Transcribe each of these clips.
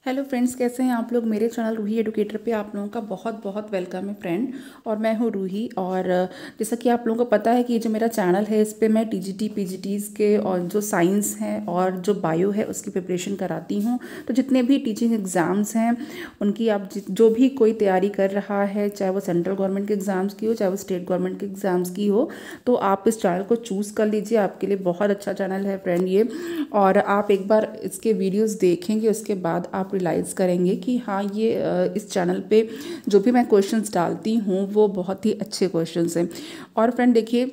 Hello friends, कैसे हैं आप लोग। मेरे चैनल रूही एडुकेटर पे आप लोगों का बहुत बहुत वेलकम है फ्रेंड। और मैं हूँ रूही। और जैसा कि आप लोगों को पता है कि ये जो मेरा चैनल है इस पे मैं टीजीटी पीजीटीज के और जो साइंस हैं और जो बायो है उसकी प्रिपरेशन कराती हूँ। तो जितने भी टीचिंग एग्ज़ाम्स हैं उनकी आप जो भी कोई तैयारी कर रहा है, चाहे वो सेंट्रल गवर्नमेंट के एग्ज़ाम्स की हो, चाहे वो स्टेट गवर्नमेंट के एग्ज़ाम्स की हो, तो आप इस चैनल को चूज़ कर लीजिए। आपके लिए बहुत अच्छा चैनल है फ्रेंड ये। और आप एक बार इसके वीडियोस देखेंगे उसके बाद आप रियलाइज़ करेंगे कि हाँ, ये इस चैनल पे जो भी मैं क्वेश्चंस डालती हूँ वो बहुत ही अच्छे क्वेश्चंस हैं। और फ्रेंड देखिए,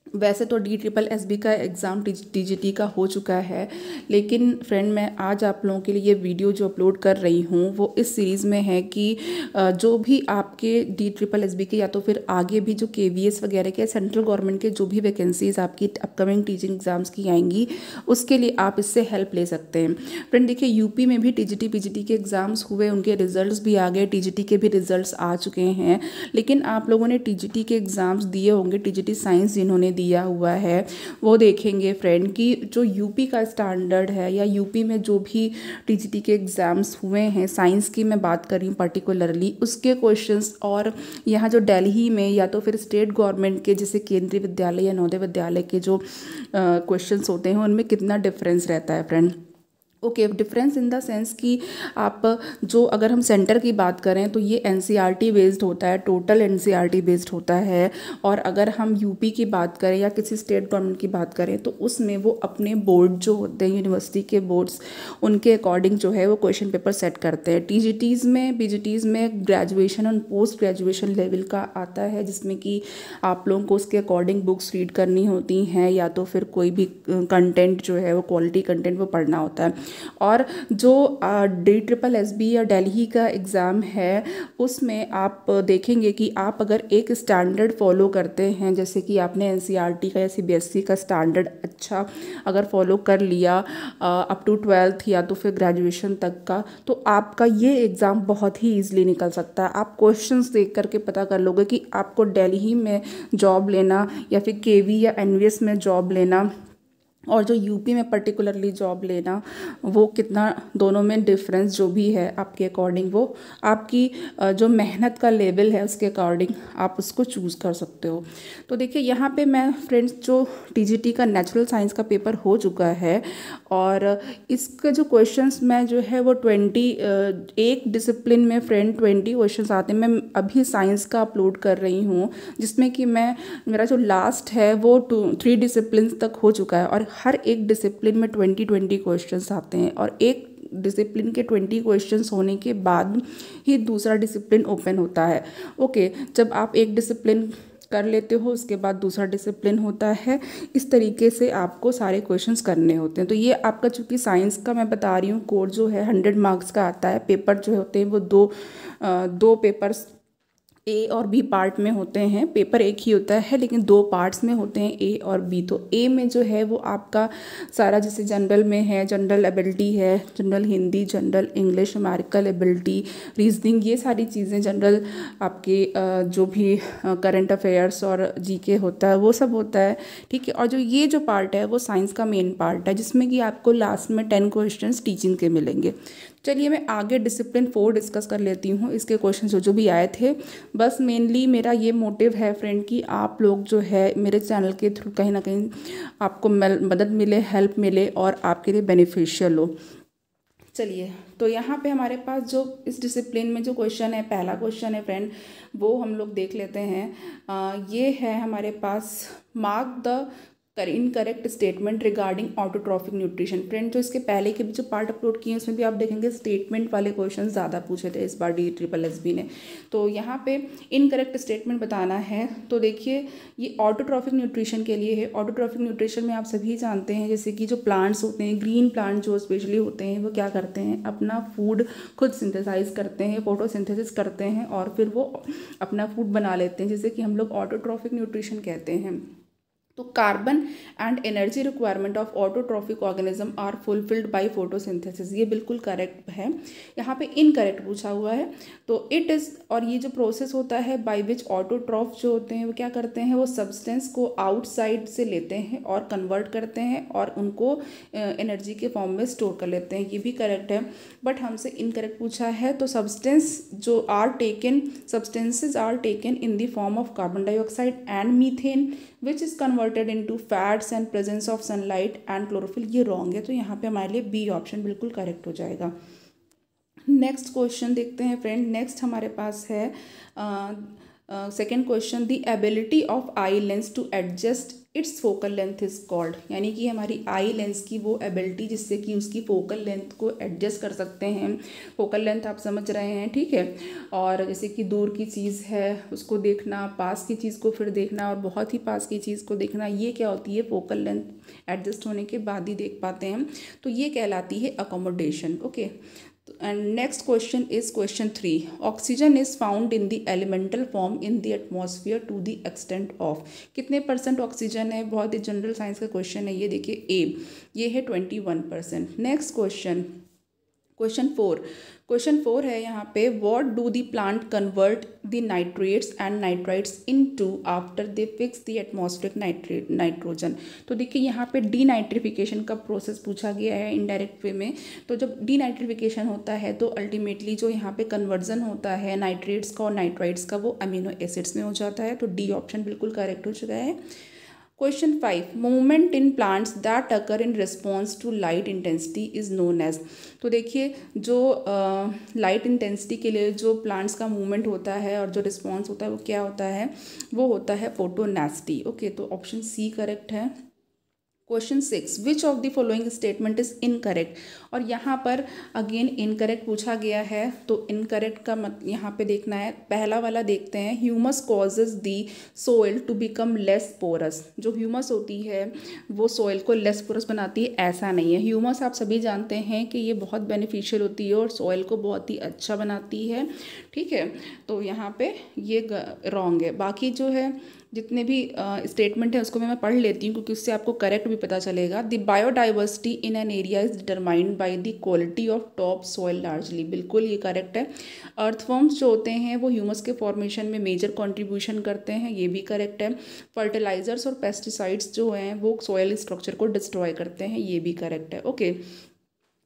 वैसे तो DSSB का एग्ज़ाम TGT का हो चुका है, लेकिन फ्रेंड मैं आज आप लोगों के लिए ये वीडियो जो अपलोड कर रही हूँ वो इस सीरीज़ में है कि जो भी आपके DSSB के या तो फिर आगे भी जो KVS वगैरह के सेंट्रल गवर्नमेंट के जो भी वैकेंसीज़ आपकी अपकमिंग टीचिंग एग्ज़ाम्स की आएंगी उसके लिए आप इससे हेल्प ले सकते हैं। फ्रेंड देखिए, यूपी में भी TGT PGT के एग्ज़ाम्स हुए, उनके रिजल्ट्स भी आ गए, TGT के भी रिजल्ट्स आ चुके हैं। लेकिन आप लोगों ने TGT के एग्ज़ाम्स दिए होंगे, TGT साइंस जिन्होंने दिया हुआ है वो देखेंगे फ्रेंड कि जो यूपी का स्टैंडर्ड है या यूपी में जो भी TGT के एग्ज़ाम्स हुए हैं, साइंस की मैं बात कर रही हूँ पर्टिकुलरली, उसके क्वेश्चंस और यहाँ जो दिल्ली में या तो फिर स्टेट गवर्नमेंट के जैसे केंद्रीय विद्यालय या नवोदय विद्यालय के जो क्वेश्चंस होते हैं उनमें कितना डिफरेंस रहता है friend. Okay, difference in the sense कि आप जो अगर हम सेंटर की बात करें तो ये NCERT बेस्ड होता है, टोटल NCERT बेस्ड होता है। और अगर हम यूपी की बात करें या किसी स्टेट गवर्नमेंट की बात करें तो उसमें वो अपने बोर्ड जो होते हैं, यूनिवर्सिटी के बोर्ड्स, उनके अकॉर्डिंग जो है वो क्वेश्चन पेपर सेट करते हैं। TGTs में PGTs में ग्रेजुएशन और पोस्ट ग्रेजुएशन लेवल का आता है, जिसमें कि आप लोगों को उसके अकॉर्डिंग बुक्स रीड करनी होती हैं या तो फिर कोई भी कंटेंट जो है वो क्वालिटी कंटेंट वो पढ़ना होता है। और जो DSSB या दिल्ली का एग्ज़ाम है उसमें आप देखेंगे कि आप अगर एक स्टैंडर्ड फॉलो करते हैं, जैसे कि आपने NCERT का या CBSE का स्टैंडर्ड अच्छा अगर फॉलो कर लिया अप टू 12th या तो फिर ग्रेजुएशन तक का, तो आपका ये एग्ज़ाम बहुत ही ईजिली निकल सकता है। आप क्वेश्चंस देख करके पता कर लोगे कि आपको दिल्ली में जॉब लेना या फिर KV या NVS में जॉब लेना और जो यूपी में पर्टिकुलरली जॉब लेना, वो कितना दोनों में डिफरेंस जो भी है आपके अकॉर्डिंग, वो आपकी जो मेहनत का लेवल है उसके अकॉर्डिंग आप उसको चूज़ कर सकते हो। तो देखिए, यहाँ पे मैं फ्रेंड्स जो TGT का नेचुरल साइंस का पेपर हो चुका है और इसके जो क्वेश्चंस मैं जो है वो 20 एक डिसिप्लिन में फ्रेंड 20 क्वेश्चंस आते हैं। मैं अभी साइंस का अपलोड कर रही हूँ जिसमें कि मेरा जो लास्ट है वो 3 डिसिप्लिन तक हो चुका है और हर एक डिसिप्लिन में 20 क्वेश्चंस आते हैं और एक डिसिप्लिन के 20 क्वेश्चंस होने के बाद ही दूसरा डिसिप्लिन ओपन होता है। ओके, जब आप एक डिसिप्लिन कर लेते हो उसके बाद दूसरा डिसिप्लिन होता है। इस तरीके से आपको सारे क्वेश्चंस करने होते हैं। तो ये आपका, चूँकि साइंस का मैं बता रही हूँ, कोड जो है 100 मार्क्स का आता है। पेपर जो होते हैं वो दो पेपर्स A और B पार्ट में होते हैं। पेपर एक ही होता है लेकिन 2 पार्ट्स में होते हैं, A और B। तो A में जो है वो आपका सारा, जैसे जनरल में है, जनरल एबिलिटी है, general Hindi, general English, numerical ability, reasoning, ये सारी चीज़ें जनरल आपके जो भी करंट अफेयर्स और GK होता है वो सब होता है। ठीक है। और जो ये जो पार्ट है वो साइंस का मेन पार्ट है जिसमें कि आपको लास्ट में 10 क्वेश्चंस टीचिंग के मिलेंगे। चलिए मैं आगे डिसिप्लिन 4 डिस्कस कर लेती हूँ, इसके क्वेश्चन जो भी आए थे। बस मेनली मेरा ये मोटिव है फ्रेंड कि आप लोग जो है मेरे चैनल के थ्रू कहीं ना कहीं आपको मदद मिले, हेल्प मिले और आपके लिए बेनिफिशियल हो। चलिए, तो यहाँ पे हमारे पास जो इस डिसिप्लिन में जो क्वेश्चन है, पहला क्वेश्चन है फ्रेंड, वो हम लोग देख लेते हैं। ये है हमारे पास, mark the incorrect statement regarding autotrophic nutrition. Friend, जो इसके पहले के भी जो पार्ट अपलोड किए हैं उसमें भी आप देखेंगे स्टेटमेंट वाले क्वेश्चन ज़्यादा पूछे थे इस बार DSSB ने। तो यहाँ पे इनकरेक्ट स्टेटमेंट बताना है। तो देखिए, ये ऑटोट्रॉफिक न्यूट्रिशन के लिए है। ऑटोट्रॉफिक न्यूट्रिशन में आप सभी जानते हैं जैसे कि जो प्लांट्स होते हैं, ग्रीन प्लांट जो स्पेशली होते हैं, वो क्या करते हैं, अपना फूड खुद सिंथेसाइज करते हैं, फोटोसिंथेसिस करते हैं और फिर वो अपना फूड बना लेते हैं, जिसे कि हम लोग ऑटोट्रॉफिक न्यूट्रिशन कहते हैं। तो carbon and energy requirement of autotrophic organism are fulfilled by photosynthesis, ये बिल्कुल करेक्ट है। यहाँ पे इनकरेक्ट पूछा हुआ है। तो इट इज़, और ये जो प्रोसेस होता है बाय विच ऑटोट्रॉफ जो होते हैं वो क्या करते हैं, वो सब्सटेंस को आउटसाइड से लेते हैं और कन्वर्ट करते हैं और उनको एनर्जी के फॉर्म में स्टोर कर लेते हैं, ये भी करेक्ट है। बट हमसे इनकरेक्ट पूछा है। तो substances are taken in the form of carbon dioxide and methane which is converted into fats and presence of sunlight and chlorophyll, ये रॉन्ग है। तो यहाँ पे हमारे लिए बी ऑप्शन बिल्कुल करेक्ट हो जाएगा। नेक्स्ट क्वेश्चन देखते हैं फ्रेंड। नेक्स्ट हमारे पास है second question, the ability of eye lens to adjust its focal length is called, यानी कि हमारी आई लेंस की वो एबिलिटी जिससे कि उसकी फोकल लेंथ को एडजस्ट कर सकते हैं। फोकल लेंथ आप समझ रहे हैं, ठीक है। और जैसे कि दूर की चीज़ है उसको देखना, पास की चीज़ को फिर देखना और बहुत ही पास की चीज़ को देखना, ये क्या होती है, फोकल लेंथ एडजस्ट होने के बाद ही देख पाते हैं। तो ये कहलाती है accommodation. Okay, and next question is question 3, oxygen is found in the elemental form in the atmosphere to the extent of, कितने परसेंट ऑक्सीजन है, बहुत ही जनरल साइंस का क्वेश्चन है ये। देखिए ए, ये है 21%। नेक्स्ट क्वेश्चन 4 है यहाँ पे, what do the plant convert the nitrates and nitrites into after they fix the atmospheric nitrogen. तो देखिए यहाँ पे डीनाइट्रिफिकेशन का प्रोसेस पूछा गया है इनडायरेक्ट वे में। तो जब डीनाइट्रिफिकेशन होता है तो अल्टीमेटली जो यहाँ पे कन्वर्जन होता है नाइट्रेट्स का और नाइट्राइट्स का वो अमीनो एसिड्स में हो जाता है। तो डी ऑप्शन बिल्कुल करेक्ट हो चुका है। Question 5, movement in plants that occur in response to light intensity is known as. तो देखिए जो लाइट इंटेंसिटी के लिए जो प्लांट्स का मूवमेंट होता है और जो रिस्पॉन्स होता है वो क्या होता है, वो होता है फोटोनेस्टी। ओके, तो ऑप्शन सी करेक्ट है। Question 6, which of the following statement is incorrect, और यहाँ पर अगेन इनकरेक्ट पूछा गया है। तो इनकरेक्ट का यहाँ पे देखना है, पहला वाला देखते हैं, humus causes the soil to become less porous. जो ह्यूमस होती है वो सोइल को लेस पोरस बनाती है, ऐसा नहीं है। ह्यूमस आप सभी जानते हैं कि ये बहुत बेनिफिशियल होती है और सोइल को बहुत ही अच्छा बनाती है, ठीक है। तो यहाँ पे ये रॉन्ग है। बाकी जो है जितने भी स्टेटमेंट है उसको मैं पढ़ लेती हूँ क्योंकि उससे आपको करेक्ट भी पता चलेगा। The biodiversity in an area is determined by the quality of top soil largely, बिल्कुल ये करेक्ट है। अर्थवर्म्स जो होते हैं वो ह्यूमस के फॉर्मेशन में मेजर कंट्रीब्यूशन करते हैं, ये भी करेक्ट है। फर्टिलाइजर्स और पेस्टिसाइड्स जो हैं वो सॉइल स्ट्रक्चर को डिस्ट्रॉय करते हैं, ये भी करेक्ट है। ओके,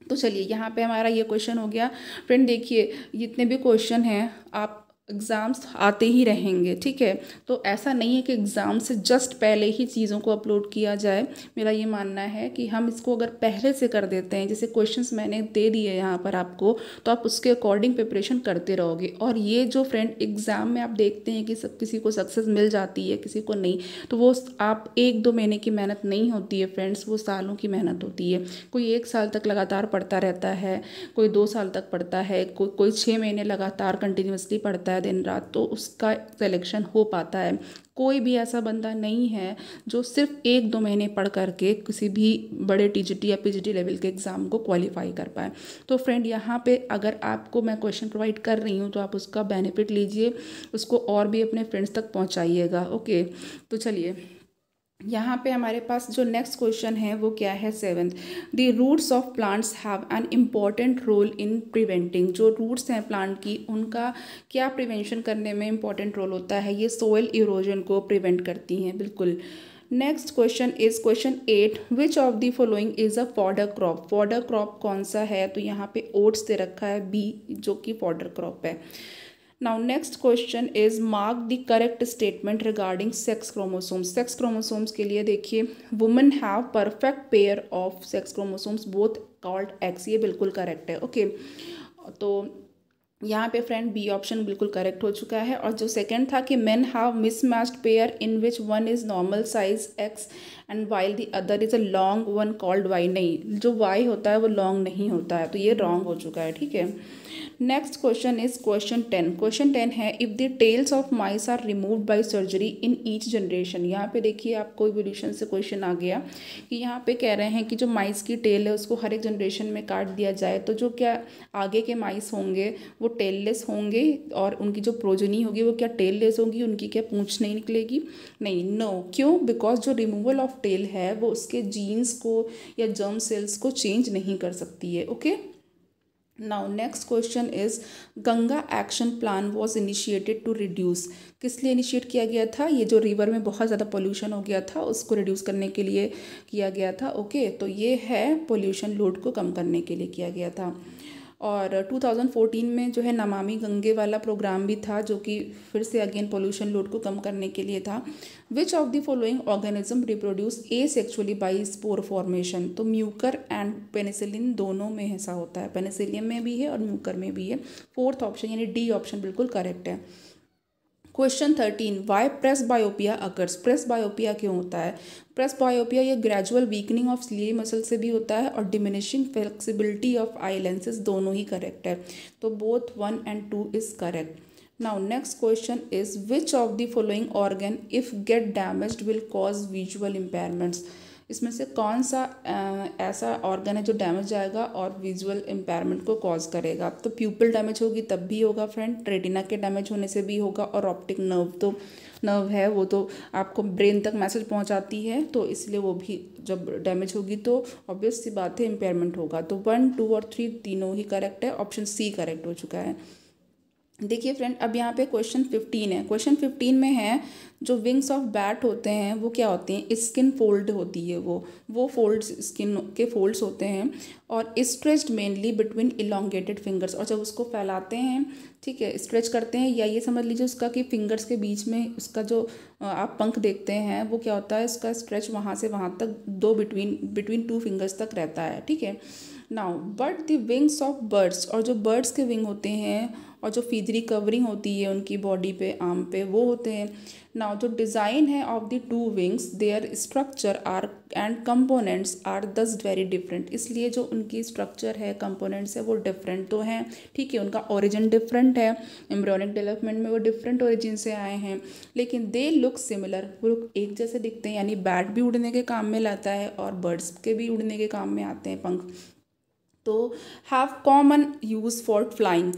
तो चलिए यहाँ पे हमारा ये क्वेश्चन हो गया। फ्रेंड देखिए जितने भी क्वेश्चन हैं आप एग्ज़ाम्स आते ही रहेंगे, ठीक है। तो ऐसा नहीं है कि एग्ज़ाम से जस्ट पहले ही चीज़ों को अपलोड किया जाए। मेरा ये मानना है कि हम इसको अगर पहले से कर देते हैं, जैसे क्वेश्चंस मैंने दे दिए यहाँ पर आपको, तो आप उसके अकॉर्डिंग प्रिपरेशन करते रहोगे। और ये जो फ्रेंड एग्ज़ाम में आप देखते हैं कि सब किसी को सक्सेस मिल जाती है किसी को नहीं, तो वो आप 1-2 महीने की मेहनत नहीं होती है फ्रेंड्स, वो सालों की मेहनत होती है। कोई 1 साल तक लगातार पढ़ता रहता है, कोई 2 साल तक पढ़ता है, कोई 6 महीने लगातार कंटिन्यूसली पढ़ता है दिन रात, तो उसका सिलेक्शन हो पाता है। कोई भी ऐसा बंदा नहीं है जो सिर्फ 1-2 महीने पढ़ करके किसी भी बड़े टीजीटी या पीजीटी लेवल के एग्ज़ाम को क्वालिफाई कर पाए। तो फ्रेंड यहाँ पे अगर आपको मैं क्वेश्चन प्रोवाइड कर रही हूँ तो आप उसका बेनिफिट लीजिए, उसको और भी अपने फ्रेंड्स तक पहुँचाइएगा। ओके, तो चलिए यहाँ पे हमारे पास जो नेक्स्ट क्वेश्चन है वो क्या है, 7th, the roots of plants have an important role in preventing. जो रूट्स हैं प्लांट की उनका क्या प्रिवेंशन करने में इम्पॉर्टेंट रोल होता है, ये सोइल इरोजन को प्रिवेंट करती हैं, बिल्कुल। Next question is question 8, which of the following is a fodder crop. Fodder crop कौन सा है, तो यहाँ पे ओट्स दे रखा है, बी जो कि फॉडर क्रॉप है। Now next question is mark the correct statement regarding sex chromosomes. sex chromosomes के लिए देखिए, women have perfect pair of sex chromosomes both called X, ये बिल्कुल करेक्ट है। ओके, तो यहाँ पे फ्रेंड बी ऑप्शन बिल्कुल करेक्ट हो चुका है। और जो सेकंड था कि men have mismatched pair in which one is normal size X and while the other is a long one called Y. नहीं, जो वाई होता है वो लॉन्ग नहीं होता है, तो ये रॉन्ग हो चुका है, ठीक है। Next question is question 10। Question 10 है if the tails of mice are removed by surgery in each generation. यहाँ पे देखिए आपको इवोल्यूशन से क्वेश्चन आ गया कि यहाँ पे कह रहे हैं कि जो माइस की टेल है उसको हर एक जनरेशन में काट दिया जाए तो जो क्या आगे के माइस होंगे वो टेललेस होंगे और उनकी जो प्रोजनी होगी वो क्या टेललेस होगी, उनकी क्या पूंछ नहीं निकलेगी? नहीं, नो। क्यों? बिकॉज जो रिमूवल ऑफ टेल है वो उसके जीन्स को या जर्म सेल्स को चेंज नहीं कर सकती है। Okay, now next question is Ganga action plan was initiated to reduce. किस लिए इनिशिएट किया गया था? ये जो रिवर में बहुत ज़्यादा पोल्यूशन हो गया था उसको रिड्यूस करने के लिए किया गया था। ओके, तो ये है पोल्यूशन लोड को कम करने के लिए किया गया था। और 2014 में जो है नमामि गंगे वाला प्रोग्राम भी था जो कि फिर से अगेन पोल्यूशन लोड को कम करने के लिए था। Which of the following organism reproduce asexually by spore formation? तो म्यूकर एंड पेनिसिलिन दोनों में ऐसा होता है, पेनिसिलियम में भी है और म्यूकर में भी है। फोर्थ ऑप्शन यानी डी ऑप्शन बिल्कुल करेक्ट है। Question 13, why presbyopia occurs? Presbyopia क्यों होता है? प्रेस बायोपिया ये gradual weakening of ciliary muscle से भी होता है और diminishing flexibility of eye lenses, दोनों ही करेक्ट है, तो both 1 and 2 is correct. Now next question is which of the following organ if get damaged will cause visual impairments? इसमें से कौन सा ऐसा ऑर्गन है जो डैमेज आएगा और विजुअल इम्पेयरमेंट को कॉज करेगा? तो प्यूपिल डैमेज होगी तब भी होगा फ्रेंड, रेटिना के डैमेज होने से भी होगा, और ऑप्टिक नर्व तो नर्व है वो तो आपको ब्रेन तक मैसेज पहुंचाती है, तो इसलिए वो भी जब डैमेज होगी तो ऑब्वियस सी बात है इम्पेयरमेंट होगा। तो 1, 2 और 3 तीनों ही करेक्ट है, ऑप्शन सी करेक्ट हो चुका है। देखिए फ्रेंड, अब यहाँ पे क्वेश्चन 15 है। क्वेश्चन 15 में है जो विंग्स ऑफ बैट होते हैं वो क्या होते हैं? स्किन फोल्ड होती है, वो फोल्ड्स स्किन के फोल्ड्स होते हैं और stretched mainly between elongated fingers. और जब उसको फैलाते हैं, ठीक है, स्ट्रेच करते हैं, या ये समझ लीजिए उसका कि फिंगर्स के बीच में उसका जो आप पंख देखते हैं वो क्या होता है, उसका स्ट्रेच वहाँ से वहाँ तक बिटवीन 2 फिंगर्स तक रहता है, ठीक है। Now but the wings of birds, और जो बर्ड्स के विंग होते हैं और जो फीदरी कवरिंग होती है उनकी बॉडी पे, आर्म पे, वो होते हैं। नाउ जो डिज़ाइन है of the 2 wings, their structure are and components are thus very different. इसलिए जो उनकी स्ट्रक्चर है, कंपोनेंट्स है, वो डिफरेंट तो हैं, ठीक है, उनका ओरिजिन डिफरेंट है, एम्ब्रियोनिक डेवलपमेंट में वो डिफरेंट ओरिजिन से आए हैं, लेकिन दे लुक सिमिलर, वो लोग एक जैसे दिखते हैं। यानी बैट भी उड़ने के काम में लाता है और बर्ड्स के भी उड़ने के काम में आते हैं पंख। तो have common use for flying,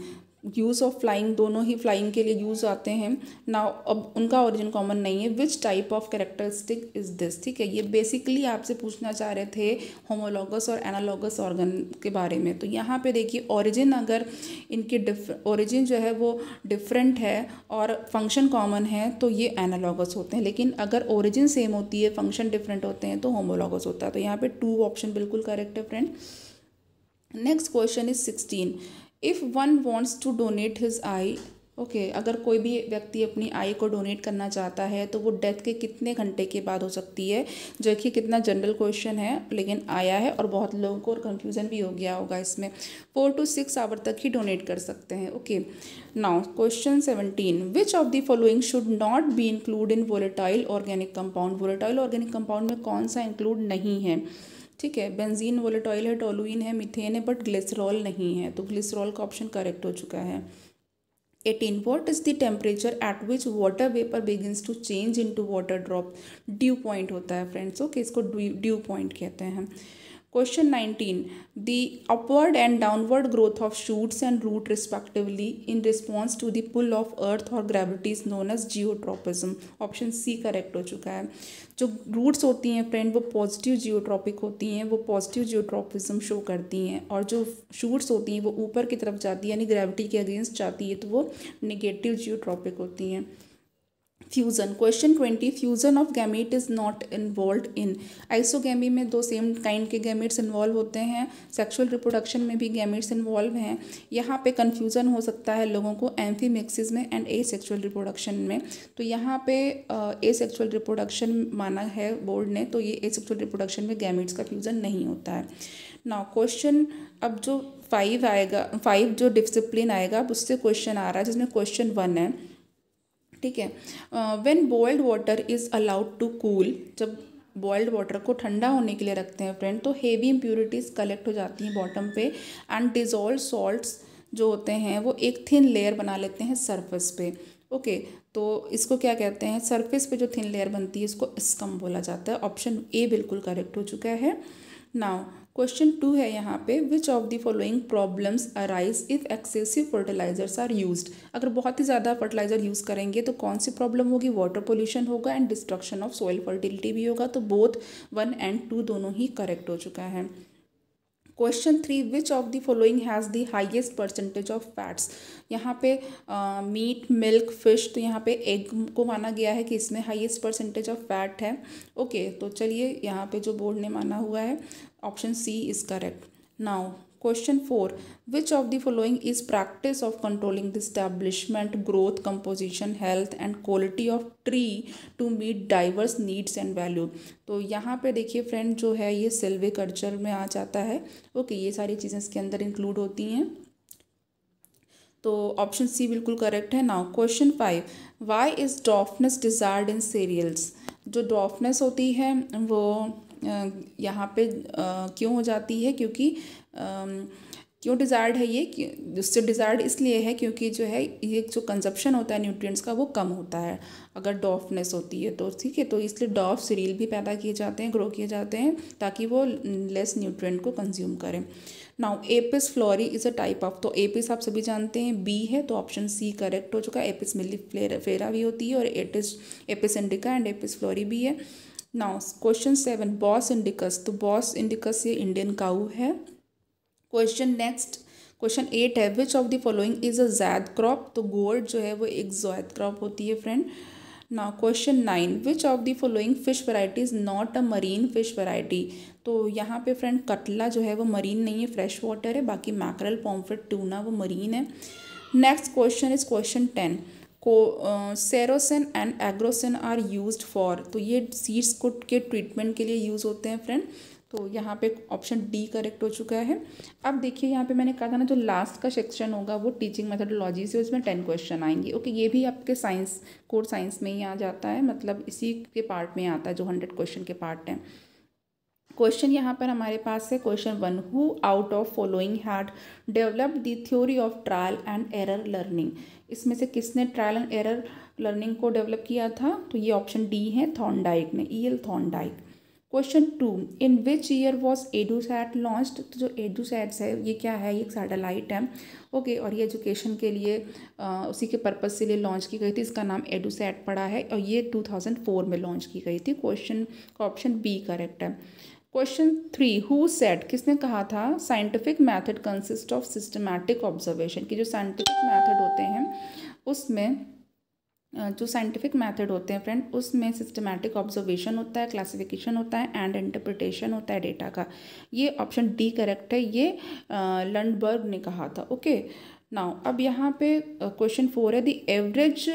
use of flying, दोनों ही फ्लाइंग के लिए यूज़ आते हैं। नाउ अब उनका ओरिजिन कॉमन नहीं है। Which type of characteristic is this? ठीक है, ये बेसिकली आपसे पूछना चाह रहे थे होमोलॉगस और एनालॉगस ऑर्गन के बारे में। तो यहाँ पे देखिए ओरिजिन, अगर इनकी ओरिजिन जो है वो डिफरेंट है और फंक्शन कॉमन है तो ये एनालॉगस होते हैं, लेकिन अगर ओरिजिन सेम होती है, फंक्शन डिफरेंट होते हैं तो होमोलॉगस होता है। तो यहाँ पे 2 ऑप्शन बिल्कुल करेक्ट है friend. Next question is 16, if one wants to donate his eye, okay, अगर कोई भी व्यक्ति अपनी आई को डोनेट करना चाहता है तो वो डेथ के कितने घंटे के बाद हो सकती है? जो कि कितना जनरल क्वेश्चन है लेकिन आया है और बहुत लोगों को कन्फ्यूज़न भी हो गया होगा इसमें। 4 to 6 आवर तक ही डोनेट कर सकते हैं। Okay, now question 17, which of the following should not be include in volatile organic compound? Volatile organic compound में कौन सा इंक्लूड नहीं है? ठीक है, बेंजीन वोलेटाइल है, टोलुइन है, मीथेन है, बट ग्लिसरॉल नहीं है, तो ग्लिसरॉल का ऑप्शन करेक्ट हो चुका है। 18, what is the temperature at which water vapour begins to change into water drop? Dew point होता है फ्रेंड्स, ओके, इसको ड्यू पॉइंट कहते हैं। Question 19, the upward and downward growth of shoots and root respectively in response to the pull of earth or gravity is known as geotropism. Option C correct हो चुका है। जो roots होती हैं friend वो positive geotropic होती हैं, वो पॉजिटिव जियोट्रॉपिज्म शो करती हैं, और जो शूट्स होती हैं वो ऊपर की तरफ जाती है यानी ग्रेविटी के अगेंस्ट जाती है तो वो निगेटिव जियोट्रॉपिक होती हैं। Fusion, question 20, fusion of gamete is not involve in. Isogamy में 2 सेम काइंड के गैमीट्स इन्वॉल्व होते हैं, सेक्सुअल रिप्रोडक्शन में भी गैमीट्स इन्वॉल्व हैं। यहाँ पे कन्फ्यूज़न हो सकता है लोगों को एम्फीमिक्सिस में एंड एसेक्सुअल रिप्रोडक्शन में। तो यहाँ पे एसेक्सुअल रिप्रोडक्शन माना है बोर्ड ने, तो ये एसेक्सुअल रिप्रोडक्शन में गैमीट्स का फ्यूज़न नहीं होता है। नाउ क्वेश्चन अब जो 5 आएगा, 5 जो डिसिप्लिन आएगा अब उससे क्वेश्चन आ रहा है जिसमें क्वेश्चन 1 है, ठीक है। When boiled water is allowed to cool, जब बॉइल्ड वाटर को ठंडा होने के लिए रखते हैं फ्रेंड, तो हेवी इम्प्यूरिटीज़ कलेक्ट हो जाती हैं बॉटम पे एंड डिज़ोल्व सॉल्ट्स जो होते हैं वो एक थिन लेयर बना लेते हैं सरफेस पे। ओके, तो इसको क्या कहते हैं, सरफेस पे जो थिन लेयर बनती है इसको स्कम बोला जाता है। ऑप्शन ए बिल्कुल करेक्ट हो चुका है। नाउ क्वेश्चन 2 है यहाँ पे, which of the following problems arise if excessive fertilizers are used. अगर बहुत ही ज़्यादा फर्टिलाइजर यूज़ करेंगे तो कौन सी प्रॉब्लम होगी, वाटर पोल्यूशन होगा and destruction of soil fertility भी होगा। तो बोथ 1 एंड 2 दोनों ही करेक्ट हो चुका है। Question 3, which of the following has the highest percentage of fats. यहाँ पे मीट, मिल्क, फिश, तो यहाँ पे एग को माना गया है कि इसमें हाईएस्ट परसेंटेज ऑफ फैट है। ओके, तो चलिए यहाँ पे जो बोर्ड ने माना हुआ है option C is correct. Now question 4, which of the following is practice of controlling the establishment, growth, composition, health and quality of tree to meet diverse needs and value. तो यहाँ पे देखिए फ्रेंड जो है ये सिल्वीकल्चर में आ जाता है। ओके, ये सारी चीज़ें इसके अंदर इंक्लूड होती हैं, तो ऑप्शन सी बिल्कुल करेक्ट है। Now question 5, why is dwarfness desired in cereals. जो डॉफनेस होती है वो यहाँ पे क्यों हो जाती है, क्योंकि क्यों डिज़ायर्ड है ये, उससे डिज़ायर्ड इसलिए है क्योंकि जो है ये जो कंजप्शन होता है न्यूट्रिएंट्स का वो कम होता है अगर डॉफनेस होती है तो, ठीक है। तो इसलिए डॉफ सीरियल भी पैदा किए जाते हैं, ग्रो किए जाते हैं ताकि वो लेस न्यूट्रिएंट को कंज्यूम करें। Now Apis florea is a type of, तो एपिस आप सभी जानते हैं बी है, तो ऑप्शन सी करेक्ट हो चुका है। एपिस मिलिफेरा भी होती है और Apis indica and Apis florea भी है। नाउ क्वेश्चन 7, बॉस इंडिकस, तो बॉस इंडिकस ये इंडियन काऊ है। क्वेश्चन 8 है, which of the following is a zaid crop, तो गोर्ड जो है वो एक जैद क्रॉप होती है friend. Now question 9, which of the following fish variety is not a marine fish variety. तो यहाँ पे फ्रेंड कटला जो है वो मरीन नहीं है, फ्रेश वाटर है, बाकी मैकरल, पॉम्फ्रेट, ट्यूना वो मरीन है। Next question is question 10, ceresan and agrosan are used for, तो ये सीड्स को के ट्रीटमेंट के लिए यूज़ होते हैं फ्रेंड। तो यहाँ पे ऑप्शन डी करेक्ट हो चुका है। अब देखिए यहाँ पे मैंने कहा था ना जो लास्ट का सेक्शन होगा वो टीचिंग मेथोडोलॉजी से, उसमें 10 क्वेश्चन आएंगे। ओके, ये भी आपके साइंस कोर साइंस में ही आ जाता है, मतलब इसी के पार्ट में आता है जो 100 क्वेश्चन के पार्ट हैं। क्वेश्चन यहाँ पर हमारे पास है question 1, who out of following had developed the theory of trial and error learning. इसमें से किसने ट्रायल एंड एरर लर्निंग को डेवलप किया था, तो ये ऑप्शन डी है, थॉर्नडाइक ने, E.L. Thorndike. Question 2, in which year was EDUSAT launched, तो जो एडूसैट्स है ये क्या है, ये एक सैटेलाइट है। ओके, और ये एजुकेशन के लिए उसी के पर्पज़ से लिए लॉन्च की गई थी, इसका नाम एडूसैट पड़ा है और ये 2004 में लॉन्च की गई थी। क्वेश्चन का ऑप्शन बी करेक्ट है। क्वेश्चन 3, हु सेड, किसने कहा था, scientific method consist of systematic observation, कि जो साइंटिफिक मैथड होते हैं उसमें जो साइंटिफिक मेथड होते हैं फ्रेंड उसमें सिस्टमैटिक ऑब्जर्वेशन होता है, क्लासिफिकेशन होता है एंड इंटरप्रिटेशन होता है डेटा का। ये ऑप्शन डी करेक्ट है, ये लंडबर्ग ने कहा था। ओके, नाउ अब यहाँ पे क्वेश्चन 4 है, the average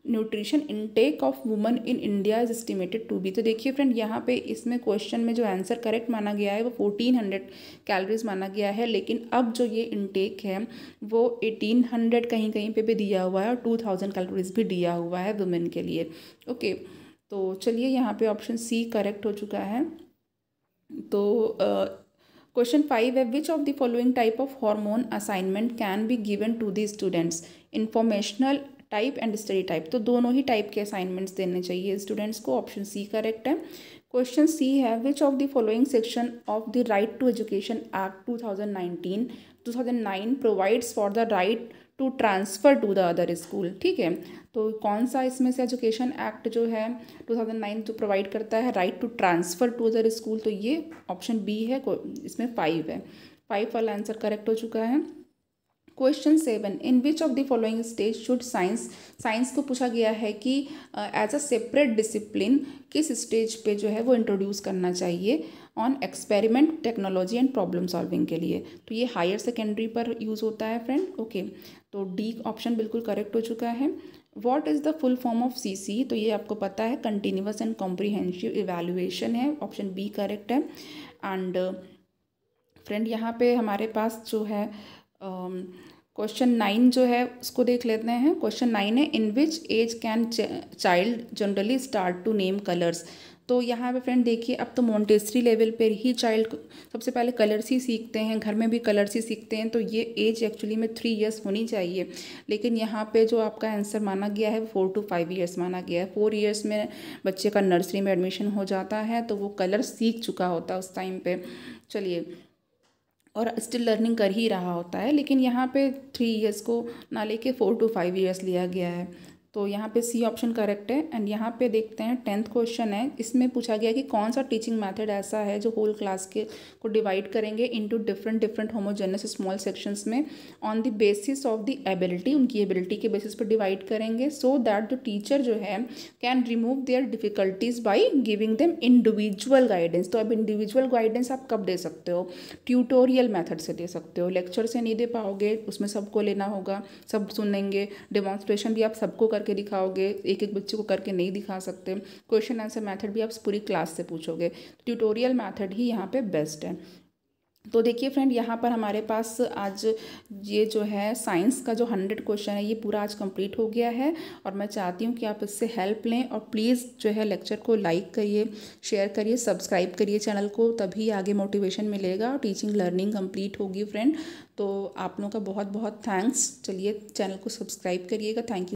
nutrition intake of woman in India is estimated to be. तो देखिए फ्रेंड यहाँ पे इसमें क्वेश्चन में जो आंसर करेक्ट माना गया है वो 1400 कैलोरीज माना गया है, लेकिन अब जो ये इनटेक है वो 1800 कहीं कहीं पे भी दिया हुआ है और 2000 कैलोरीज भी दिया हुआ है वुमेन के लिए। ओके, तो चलिए यहाँ पे ऑप्शन सी करेक्ट हो चुका है। तो क्वेश्चन 5 है, which of the following type of hormone assignment can be given to the students, informational type and study type. तो दोनों ही टाइप के असाइनमेंट्स देने चाहिए स्टूडेंट्स को, ऑप्शन सी करेक्ट है। क्वेश्चन सी है, which of the following section of the right to education act 2009 provides for the right to transfer to the other school. ठीक है, तो कौन सा इसमें से एजुकेशन एक्ट जो है 2009 जो प्रोवाइड करता है right to transfer to other school, तो ये ऑप्शन बी है, इसमें 5 है, 5 वाला आंसर करेक्ट हो चुका है। Question 7, in which of the following stage should science को पूछा गया है कि एज अ सेपरेट डिसिप्लिन किस स्टेज पे जो है वो इंट्रोड्यूस करना चाहिए on experiment, technology and problem solving के लिए। तो ये हायर सेकेंडरी पर यूज़ होता है फ्रेंड। ओके, तो डी ऑप्शन बिल्कुल करेक्ट हो चुका है। What is the full form of CC, तो ये आपको पता है, कंटिन्यूअस एंड कॉम्प्रिहेंसिव इवैल्यूएशन है, ऑप्शन बी करेक्ट है। एंड फ्रेंड यहाँ पे हमारे पास जो है क्वेश्चन 9 जो है उसको देख लेते हैं। क्वेश्चन 9 है, in which age can child generally start to name colours. तो यहाँ पे फ्रेंड देखिए, अब तो मोंटेसरी लेवल पर ही चाइल्ड सबसे पहले कलर्स ही सीखते हैं, घर में भी कलर्स ही सीखते हैं, तो ये एज एक्चुअली में 3 ईयर्स होनी चाहिए। लेकिन यहाँ पे जो आपका आंसर माना गया है 4 to 5 ईयर्स माना गया है। 4 ईयर्स में बच्चे का नर्सरी में एडमिशन हो जाता है, तो वो कलर सीख चुका होता है उस टाइम पे। चलिए, और स्टिल लर्निंग कर ही रहा होता है, लेकिन यहाँ पे 3 ईयर्स को ना लेके 4 to 5 ईयर्स लिया गया है। तो यहाँ पे सी ऑप्शन करेक्ट है। एंड यहाँ पे देखते हैं 10th क्वेश्चन है, इसमें पूछा गया कि कौन सा टीचिंग मेथड ऐसा है जो होल क्लास के को डिवाइड करेंगे into different homogeneous small sections में on the basis of the ability, उनकी एबिलिटी के बेसिस पर डिवाइड करेंगे, सो दैट द टीचर जो है can remove their difficulties by giving them individual guidance. तो अब इंडिविजुअल गाइडेंस आप कब दे सकते हो? ट्यूटोरियल मेथड से दे सकते हो, लेक्चर से नहीं दे पाओगे, उसमें सबको लेना होगा, सब सुनेंगे। डेमोन्स्ट्रेशन भी आप सबको करके दिखाओगे, एक एक बच्चे को करके नहीं दिखा सकते। क्वेश्चन आंसर मेथड भी आप पूरी क्लास से पूछोगे। ट्यूटोरियल मेथड ही यहाँ पे बेस्ट है। तो देखिए फ्रेंड, यहाँ पर हमारे पास आज ये जो है साइंस का जो 100 क्वेश्चन है ये पूरा आज कंप्लीट हो गया है, और मैं चाहती हूँ कि आप इससे हेल्प लें। और प्लीज़ जो है लेक्चर को लाइक करिए, शेयर करिए, सब्सक्राइब करिए चैनल को, तभी आगे मोटिवेशन मिलेगा और टीचिंग लर्निंग कंप्लीट होगी फ्रेंड। तो आप लोगों का बहुत बहुत थैंक्स। चलिए, चैनल को सब्सक्राइब करिएगा। Thank you.